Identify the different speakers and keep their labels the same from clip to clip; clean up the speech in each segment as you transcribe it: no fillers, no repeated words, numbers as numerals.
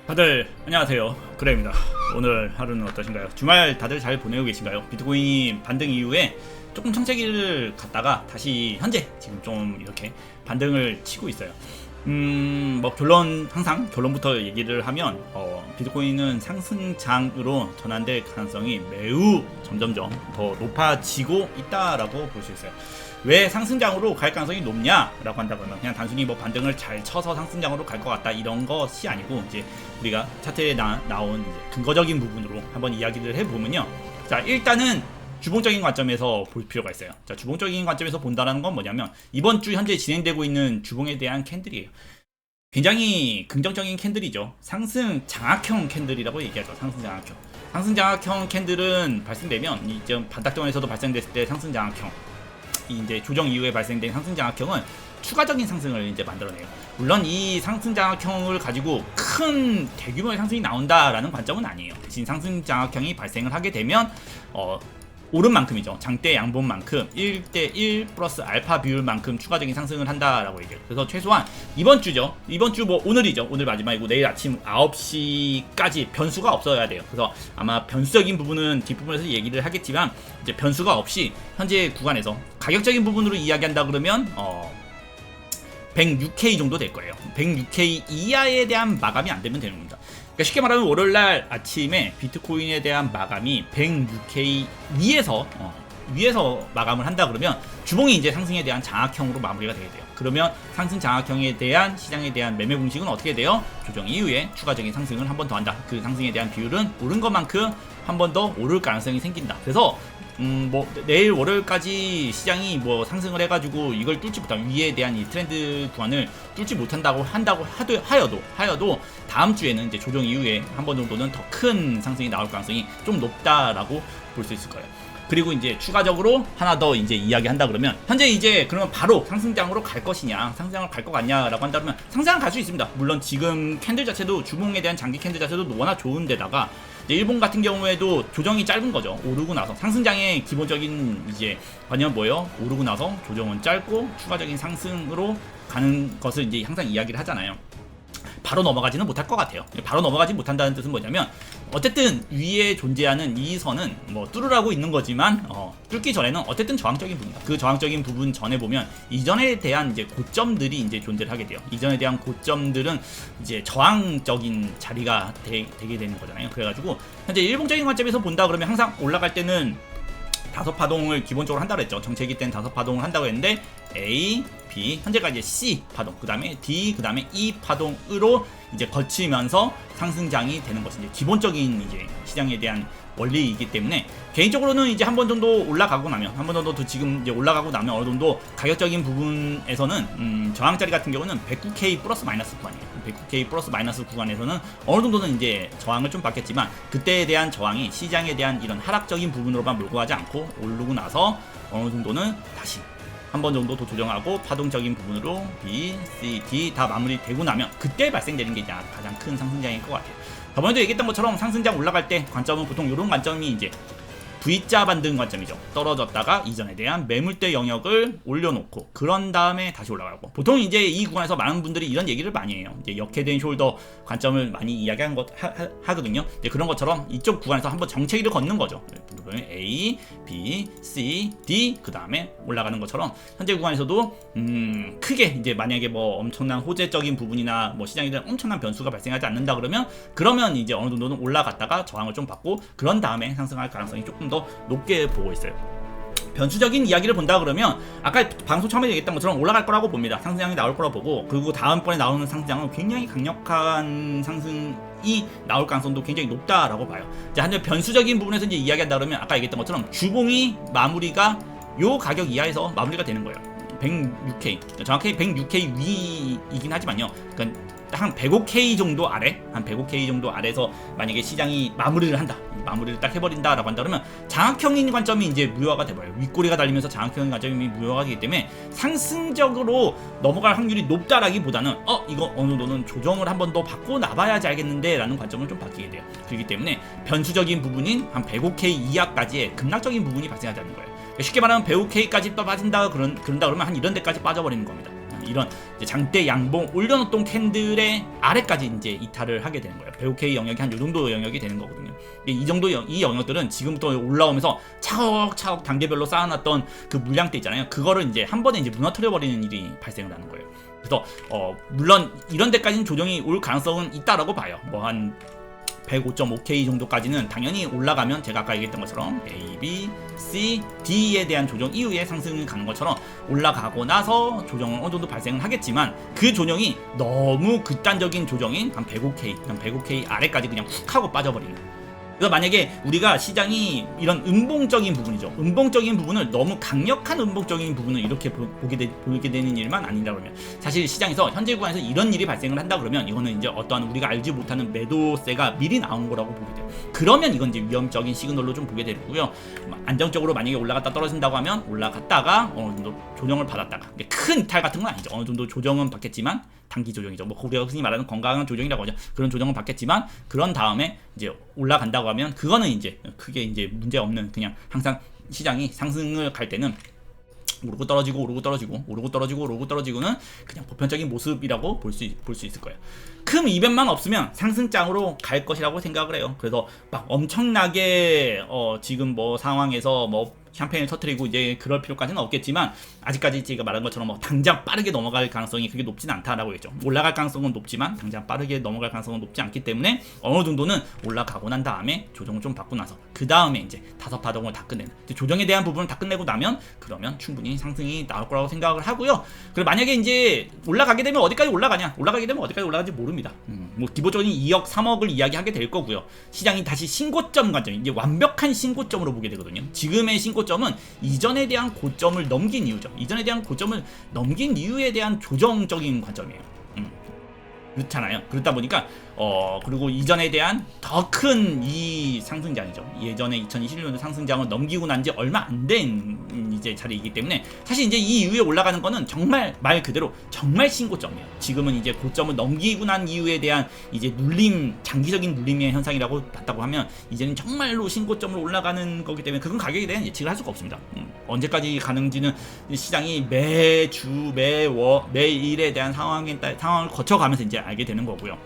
Speaker 1: 다들 안녕하세요, 그레입니다. 오늘 하루는 어떠신가요? 주말 다들 잘 보내고 계신가요? 비트코인 반등 이후에 조금 청체기를 갔다가 다시 현재 지금 좀 이렇게 반등을 치고 있어요. 뭐 항상 결론부터 얘기를 하면 비트코인은 상승장으로 전환될 가능성이 매우 점점점 더 높아지고 있다라고 볼 수 있어요. 왜 상승장으로 갈 가능성이 높냐라고 한다면 그냥 단순히 뭐 반등을 잘 쳐서 상승장으로 갈 것 같다 이런 것이 아니고, 이제 우리가 차트에 나온 이제 근거적인 부분으로 한번 이야기를 해보면요. 자, 일단은 주봉적인 관점에서 볼 필요가 있어요. 자, 주봉적인 관점에서 본다는 건 뭐냐면 이번 주 현재 진행되고 있는 주봉에 대한 캔들이에요. 굉장히 긍정적인 캔들이죠. 상승 장악형 캔들이라고 얘기하죠. 상승 장악형. 상승 장악형 캔들은 발생되면 이제 반닥동에서도 발생됐을 때 상승 장악형, 이제 조정 이후에 발생된 상승 장악형은 추가적인 상승을 이제 만들어내요. 물론 이 상승 장악형을 가지고 큰 대규모의 상승이 나온다라는 관점은 아니에요. 대신 상승 장악형이 발생을 하게 되면 오른 만큼이죠. 장대 양분만큼 1대1 플러스 알파 비율만큼 추가적인 상승을 한다라고 얘기해요. 그래서 최소한 이번 주죠. 이번 주 뭐 오늘이죠. 오늘 마지막이고 내일 아침 9시까지 변수가 없어야 돼요. 그래서 아마 변수적인 부분은 뒷부분에서 얘기를 하겠지만, 이제 변수가 없이 현재 구간에서 가격적인 부분으로 이야기한다 그러면 106K 정도 될 거예요. 106K 이하에 대한 마감이 안 되면 되는 겁니다. 그러니까 쉽게 말하면 월요일날 아침에 비트코인에 대한 마감이 106K 위에서 마감을 한다 그러면 주봉이 이제 상승에 대한 장악형으로 마무리가 되게 돼요. 그러면 상승 장악형에 대한 시장에 대한 매매 공식은 어떻게 돼요? 조정 이후에 추가적인 상승을 한 번 더 한다. 그 상승에 대한 비율은 오른 것만큼 한 번 더 오를 가능성이 생긴다. 그래서 뭐 내일 월요일까지 시장이 뭐 상승을 해가지고 이걸 뚫지 못한 위에 대한 이 트렌드 구간을 뚫지 못한다고 하여도 다음 주에는 이제 조정 이후에 한 번 정도는 더 큰 상승이 나올 가능성이 좀 높다라고 볼 수 있을 거예요. 그리고 이제 추가적으로 하나 더 이제 이야기한다 그러면, 현재 이제 그러면 바로 상승장으로 갈 것이냐, 상승장으로 갈 것 같냐라고 한다 그러면 상승장 갈 수 있습니다. 물론 지금 캔들 자체도 주봉에 대한 장기 캔들 자체도 워낙 좋은데다가 일본 같은 경우에도 조정이 짧은 거죠. 오르고 나서 상승장의 기본적인 이제 관념은 뭐예요? 오르고 나서 조정은 짧고 추가적인 상승으로 가는 것을 이제 항상 이야기를 하잖아요. 바로 넘어가지는 못할 것 같아요. 바로 넘어가지 못한다는 뜻은 뭐냐면, 어쨌든 위에 존재하는 이 선은 뭐 뚫으라고 있는 거지만 뚫기 전에는 어쨌든 저항적인 부분이다. 그 저항적인 부분 전에 보면 이전에 대한 이제 고점들이 이제 존재를 하게 돼요. 이전에 대한 고점들은 이제 저항적인 자리가 되게 되는 거잖아요. 그래가지고 현재 일봉적인 관점에서 본다 그러면 항상 올라갈 때는 5파동을 기본적으로 한다고 했죠. 정체기 때는 5파동을 한다고 했는데 A, B, 현재까지 C 파동, 그 다음에 D, 그 다음에 E 파동으로 이제 거치면서 상승장이 되는 것이 이제 기본적인 이제 시장에 대한 원리이기 때문에, 개인적으로는 이제 한 번 정도 올라가고 나면, 한 번 정도 더 지금 이제 올라가고 나면 어느 정도 가격적인 부분에서는 저항자리 같은 경우는 109K 플러스 마이너스 구간이에요. 109K 플러스 마이너스 구간에서는 어느 정도는 이제 저항을 좀 받겠지만, 그때에 대한 저항이 시장에 대한 이런 하락적인 부분으로만 몰고 가지 않고 오르고 나서 어느 정도는 다시 한 번 정도 더 조정하고 파동적인 부분으로 B, C, D 다 마무리되고 나면 그때 발생되는 게 이제 가장 큰 상승장일 것 같아요. 저번에도 얘기했던 것처럼 상승장 올라갈 때 관점은 보통 이런 관점이 이제 V자 반등 관점이죠. 떨어졌다가 이전에 대한 매물대 영역을 올려놓고 그런 다음에 다시 올라가고, 보통 이제 이 구간에서 많은 분들이 이런 얘기를 많이 해요. 이제 역해된 숄더 관점을 많이 이야기한 하거든요. 이제 그런 것처럼 이쪽 구간에서 한번 정체기를 걷는 거죠. A, B, C, D 그 다음에 올라가는 것처럼 현재 구간에서도 크게 이제 만약에 뭐 엄청난 호재적인 부분이나 뭐 시장에 대한 엄청난 변수가 발생하지 않는다 그러면 이제 어느 정도는 올라갔다가 저항을 좀 받고 그런 다음에 상승할 가능성이 조금 더 높게 보고 있어요. 변수적인 이야기를 본다 그러면 아까 방송 처음에 얘기했던 것처럼 올라갈 거라고 봅니다. 상승장이 나올 거라고 보고, 그리고 다음번에 나오는 상승장은 굉장히 강력한 상승이 나올 가능성도 굉장히 높다라고 봐요. 자, 한편 변수적인 부분에서 이제 이야기한다 그러면 아까 얘기했던 것처럼 주봉이 마무리가 요 가격 이하에서 마무리가 되는 거예요. 106K, 정확히 106K 위이긴 하지만요. 그러니까 한 105K 정도 아래, 한 105K 정도 아래에서 만약에 시장이 마무리를 딱 해버린다라고 한다 그러면 장악형인 관점이 이제 무효화가 돼버려요. 윗꼬리가 달리면서 장악형인 관점이 무효화가 되기 때문에 상승적으로 넘어갈 확률이 높다라기보다는 이거 어느 정도는 조정을 한 번 더 받고 나봐야지 알겠는데 라는 관점을 좀 바뀌게 돼요. 그렇기 때문에 변수적인 부분인 한 105K 이하까지의 급락적인 부분이 발생하지 않는 거예요. 쉽게 말하면 105K까지 빠진다 그런다 그러면 한 이런 데까지 빠져버리는 겁니다. 이런 이제 장대 양봉 올려놓던 캔들의 아래까지 이제 이탈을 하게 되는 거예요. 105K 영역이 한 요 정도 영역이 되는 거거든요. 이 정도 이 영역들은 지금부터 올라오면서 차곡차곡 단계별로 쌓아놨던 그 물량대 있잖아요. 그거를 이제 한 번에 이제 무너뜨려 버리는 일이 발생을 하는 거예요. 그래서 물론 이런 데까지는 조정이 올 가능성은 있다라고 봐요. 뭐 한 105.5K 정도까지는 당연히 올라가면 제가 아까 얘기했던 것처럼 A, B, C, D에 대한 조정 이후에 상승이 가는 것처럼 올라가고 나서 조정은 어느 정도 발생을 하겠지만 그 조정이 너무 극단적인 조정인 한 105K 아래까지 그냥 훅 하고 빠져버리는. 그래서 만약에 우리가 시장이 이런 음봉적인 부분이죠. 음봉적인 부분을 너무 강력한 음봉적인 부분을 이렇게 보게 되는 일만 아니라 그러면 사실 시장에서 현재 구간에서 이런 일이 발생을 한다 그러면 이거는 이제 어떠한 우리가 알지 못하는 매도세가 미리 나온 거라고 보게 돼요. 그러면 이건 이제 위험적인 시그널로 좀 보게 되고요. 안정적으로 만약에 올라갔다 떨어진다고 하면 올라갔다가 어느 정도 조정을 받았다가 큰 이탈 같은 건 아니죠. 어느 정도 조정은 받겠지만 단기 조정이죠. 뭐 우리가 흔히 말하는 건강한 조정이라고 하죠. 그런 조정은 받겠지만 그런 다음에 이제 올라간다고 하면 그거는 이제 크게 이제 문제 없는 그냥 항상 시장이 상승을 갈 때는 오르고 떨어지고 오르고 떨어지고 오르고 떨어지고 오르고 떨어지고는 그냥 보편적인 모습이라고 볼 수 있을 거예요. 큰 이변만 없으면 상승장으로 갈 것이라고 생각을 해요. 그래서 막 엄청나게 지금 뭐 상황에서 뭐 샴페인을 터뜨리고 이제 그럴 필요까지는 없겠지만 아직까지 제가 말한 것처럼 뭐 당장 빠르게 넘어갈 가능성이 그게 높진 않다라고 했죠. 올라갈 가능성은 높지만 당장 빠르게 넘어갈 가능성은 높지 않기 때문에 어느 정도는 올라가고 난 다음에 조정을 좀 받고 나서 그 다음에 이제 5파동을 다 끝내는 조정에 대한 부분을 다 끝내고 나면 그러면 충분히 상승이 나올 거라고 생각을 하고요. 그리고 만약에 이제 올라가게 되면 어디까지 올라가냐? 올라가게 되면 어디까지 올라가는지 모릅니다. 뭐 기본적인 2억, 3억을 이야기하게 될 거고요. 시장이 다시 신고점 관점, 이제 완벽한 신고점으로 보게 되거든요. 지금의 신고점은 이전에 대한 고점을 넘긴 이유죠. 이전에 대한 고점을 넘긴 이유에 대한 조정적인 관점이에요. 그렇잖아요. 그렇다 보니까 그리고 이전에 대한 더 큰 이 상승장이죠. 예전에 2021년도 상승장을 넘기고 난 지 얼마 안 된 이제 자리이기 때문에 사실 이제 이 이후에 올라가는 거는 정말 말 그대로 정말 신고점이에요. 지금은 이제 고점을 넘기고 난 이후에 대한 이제 눌림, 장기적인 눌림의 현상이라고 봤다고 하면 이제는 정말로 신고점으로 올라가는 거기 때문에 그건 가격에 대한 예측을 할 수가 없습니다. 언제까지 가는지는 시장이 매주, 매일에 대한 상황을 거쳐가면서 이제 알게 되는 거고요.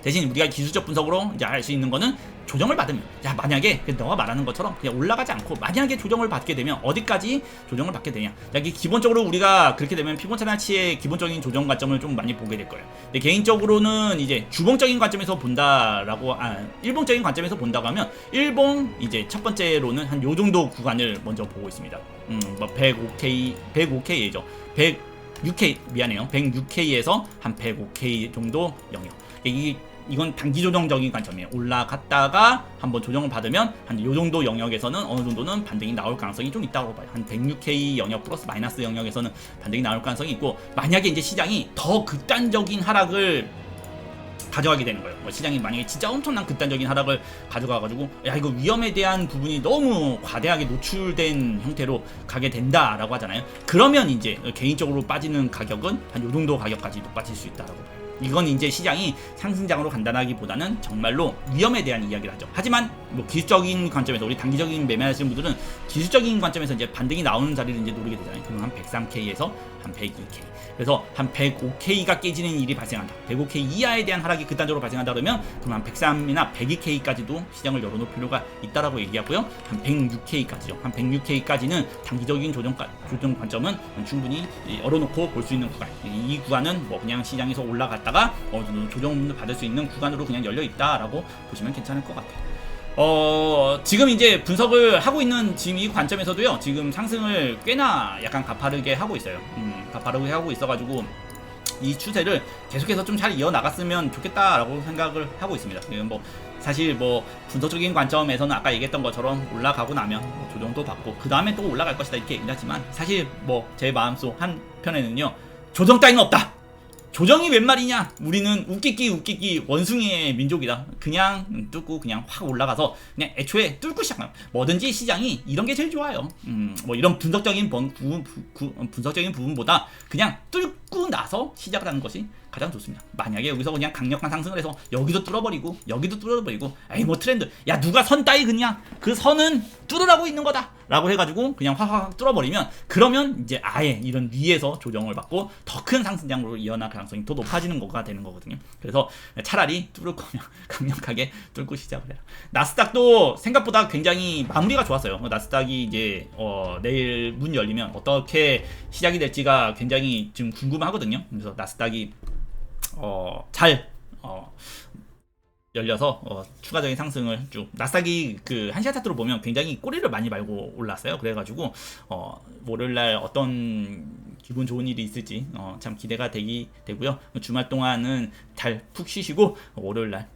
Speaker 1: 대신 우리가 기술적 분석으로 이제 알 수 있는 거는 조정을 받으면, 야 만약에 너가 말하는 것처럼 그냥 올라가지 않고 만약에 조정을 받게 되면 어디까지 조정을 받게 되냐. 여기 기본적으로 우리가 그렇게 되면 피보나치의 기본적인 조정 관점을 좀 많이 보게 될 거예요. 근데 개인적으로는 이제 주봉적인 관점에서 본다라고, 일봉적인 관점에서 본다고 하면 일봉 이제 첫 번째로는 한 요 정도 구간을 먼저 보고 있습니다. 뭐 105K죠. 106K 미안해요. 106K에서 한 105K 정도 영역. 이건 단기 조정적인 관점이에요. 올라갔다가 한번 조정을 받으면 한 요 정도 영역에서는 어느 정도는 반등이 나올 가능성이 좀 있다고 봐요. 한 106K 영역 플러스 마이너스 영역에서는 반등이 나올 가능성이 있고, 만약에 이제 시장이 더 극단적인 하락을 가져가게 되는 거예요. 시장이 만약에 진짜 엄청난 극단적인 하락을 가져가가지고 야 이거 위험에 대한 부분이 너무 과대하게 노출된 형태로 가게 된다라고 하잖아요. 그러면 이제 개인적으로 빠지는 가격은 한 요 정도 가격까지도 빠질 수 있다라고 봐요. 이건 이제 시장이 상승장으로 간단하기보다는 정말로 위험에 대한 이야기를 하죠. 하지만 뭐 기술적인 관점에서 우리 단기적인 매매하시는 분들은 기술적인 관점에서 이제 반등이 나오는 자리를 이제 노리게 되잖아요. 그럼 한 103K에서 한 102K. 그래서 한 105K가 깨지는 일이 발생한다. 105K 이하에 대한 하락이 극단적으로 발생한다 그러면 그럼 한 103이나 102K까지도 시장을 열어놓을 필요가 있다라고 얘기하고요. 한 106K까지죠. 한 106K까지는 단기적인 조정 관점은 충분히 열어놓고 볼 수 있는 구간. 이 구간은 뭐 그냥 시장에서 올라갔다가 조정을 받을 수 있는 구간으로 그냥 열려 있다라고 보시면 괜찮을 것 같아요. 지금 이제 분석을 하고 있는 지금 이 관점에서도요, 지금 상승을 꽤나 약간 가파르게 하고 있어요. 가파르게 하고 있어가지고 이 추세를 계속해서 좀 잘 이어나갔으면 좋겠다라고 생각을 하고 있습니다. 뭐 사실 뭐 분석적인 관점에서는 아까 얘기했던 것처럼 올라가고 나면 뭐 조정도 받고 그 다음에 또 올라갈 것이다 이렇게 얘기하지만 사실 뭐 제 마음속 한편에는요, 조정 따위는 없다. 조정이 웬 말이냐? 우리는 웃기기 원숭이의 민족이다. 그냥 뚫고 그냥 확 올라가서 그냥 애초에 뚫고 시작하면 뭐든지 시장이 이런 게 제일 좋아요. 뭐 이런 분석적인 부분보다 그냥 뚫고 나서 시작을 하는 것이 가장 좋습니다. 만약에 여기서 그냥 강력한 상승을 해서 여기도 뚫어버리고 여기도 뚫어버리고 에이 뭐 트렌드 야 누가 선 따위 그냥 그 선은 뚫으라고 있는 거다 라고 해가지고 그냥 확확 뚫어버리면 그러면 이제 아예 이런 위에서 조정을 받고 더 큰 상승장으로 이어날 가능성이 더 높아지는 거가 되는 거거든요. 그래서 차라리 뚫을 거면 강력하게 뚫고 시작을 해라. 나스닥도 생각보다 굉장히 마무리가 좋았어요. 나스닥이 이제 내일 문 열리면 어떻게 시작이 될지가 굉장히 지금 궁금하거든요. 그래서 나스닥이 잘 열려서 추가적인 상승을 쭉 나스닥이 그 한시간 차트로 보면 굉장히 꼬리를 많이 말고 올랐어요. 그래가지고 월요일날 어떤 기분 좋은 일이 있을지 참 기대가 되고요. 주말 동안은 잘 푹 쉬시고 월요일날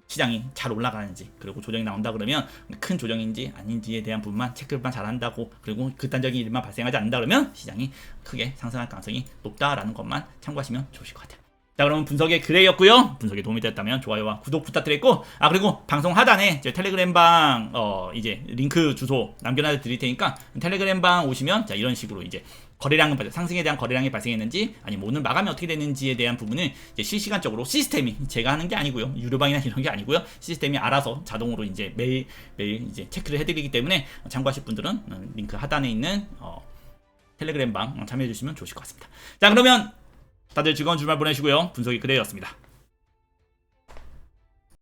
Speaker 1: 시장이 잘 올라가는지 그리고 조정이 나온다 그러면 큰 조정인지 아닌지에 대한 부분만 체크만 잘한다고 그리고 극단적인 일만 발생하지 않는다 그러면 시장이 크게 상승할 가능성이 높다라는 것만 참고하시면 좋으실 것 같아요. 자, 그러면 분석의 그레이였고요. 분석에 도움이 되었다면 좋아요와 구독 부탁드리고 그리고 방송 하단에 제 텔레그램방 이제 링크 주소 남겨놔 드릴 테니까 텔레그램방 오시면 자 이런 식으로 이제 거래량은 상승에 대한 거래량이 발생했는지 아니면 오늘 마감이 어떻게 되는지에 대한 부분을 이제 실시간적으로 시스템이 제가 하는 게 아니고요. 유료방이나 이런 게 아니고요. 시스템이 알아서 자동으로 이제 매일 이제 체크를 해드리기 때문에 참고하실 분들은 링크 하단에 있는 텔레그램방 참여해 주시면 좋으실 것 같습니다. 자, 그러면 다들 즐거운 주말 보내시고요. 분석이 그레이였습니다.